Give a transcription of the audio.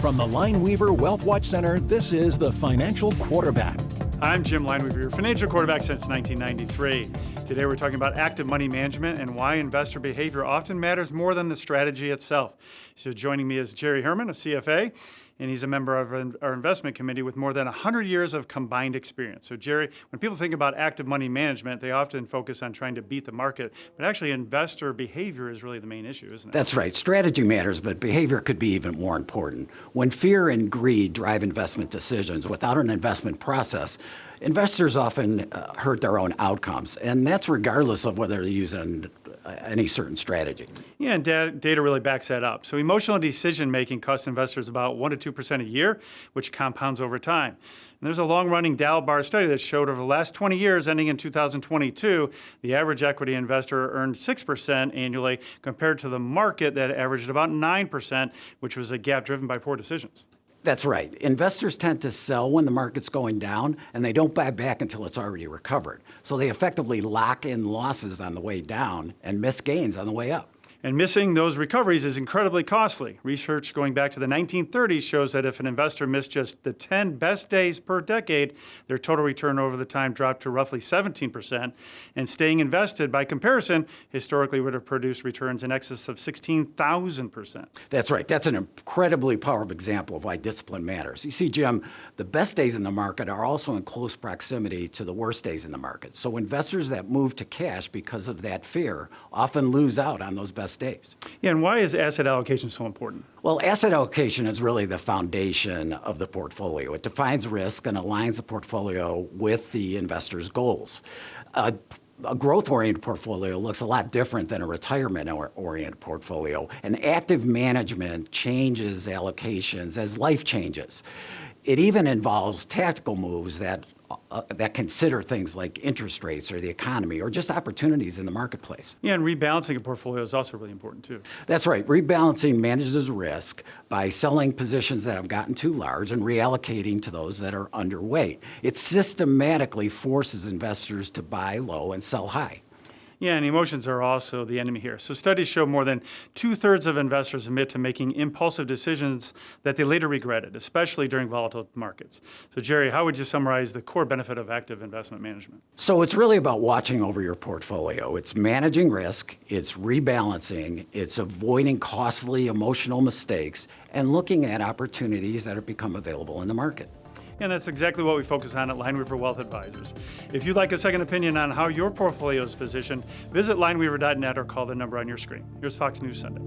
From the Lineweaver Wealth Watch Center, this is the Financial Quarterback. I'm Jim Lineweaver, your financial quarterback since 1993. Today we're talking about active money management and why investor behavior often matters more than the strategy itself. So joining me is Jerry Herman, a CFA, and he's a member of our investment committee with more than 100 years of combined experience. So Jerry, when people think about active money management, they often focus on trying to beat the market, but actually investor behavior is really the main issue, isn't it? That's right. Strategy matters, but behavior could be even more important. When fear and greed drive investment decisions without an investment process, investors often hurt their own outcomes, and that's regardless of whether they use any certain strategy. Yeah, and data really backs that up. So emotional decision-making costs investors about 1% to 2% a year, which compounds over time. And there's a long-running DALBAR study that showed over the last 20 years, ending in 2022, the average equity investor earned 6% annually compared to the market that averaged about 9%, which was a gap driven by poor decisions. That's right. Investors tend to sell when the market's going down, and they don't buy back until it's already recovered. So they effectively lock in losses on the way down and miss gains on the way up. And missing those recoveries is incredibly costly. Research going back to the 1930s shows that if an investor missed just the 10 best days per decade, their total return over the time dropped to roughly 17%. And staying invested, by comparison, historically would have produced returns in excess of 16,000%. That's right. That's an incredibly powerful example of why discipline matters. You see, Jim, the best days in the market are also in close proximity to the worst days in the market. So investors that move to cash because of that fear often lose out on those best days. Yeah, and why is asset allocation so important? Well, asset allocation is really the foundation of the portfolio. It defines risk and aligns the portfolio with the investor's goals. A growth-oriented portfolio looks a lot different than a retirement-oriented portfolio. And active management changes allocations as life changes. It even involves tactical moves that consider things like interest rates or the economy or just opportunities in the marketplace. Yeah, and rebalancing a portfolio is also really important too. That's right. Rebalancing manages risk by selling positions that have gotten too large and reallocating to those that are underweight. It systematically forces investors to buy low and sell high. Yeah, and emotions are also the enemy here. So studies show more than 2/3 of investors admit to making impulsive decisions that they later regretted, especially during volatile markets. So Jerry, how would you summarize the core benefit of active investment management? So it's really about watching over your portfolio. It's managing risk, it's rebalancing, it's avoiding costly emotional mistakes, and looking at opportunities that have become available in the market. And that's exactly what we focus on at Lineweaver Wealth Advisors. If you'd like a second opinion on how your portfolio is positioned, visit lineweaver.net or call the number on your screen. Here's Fox News Sunday.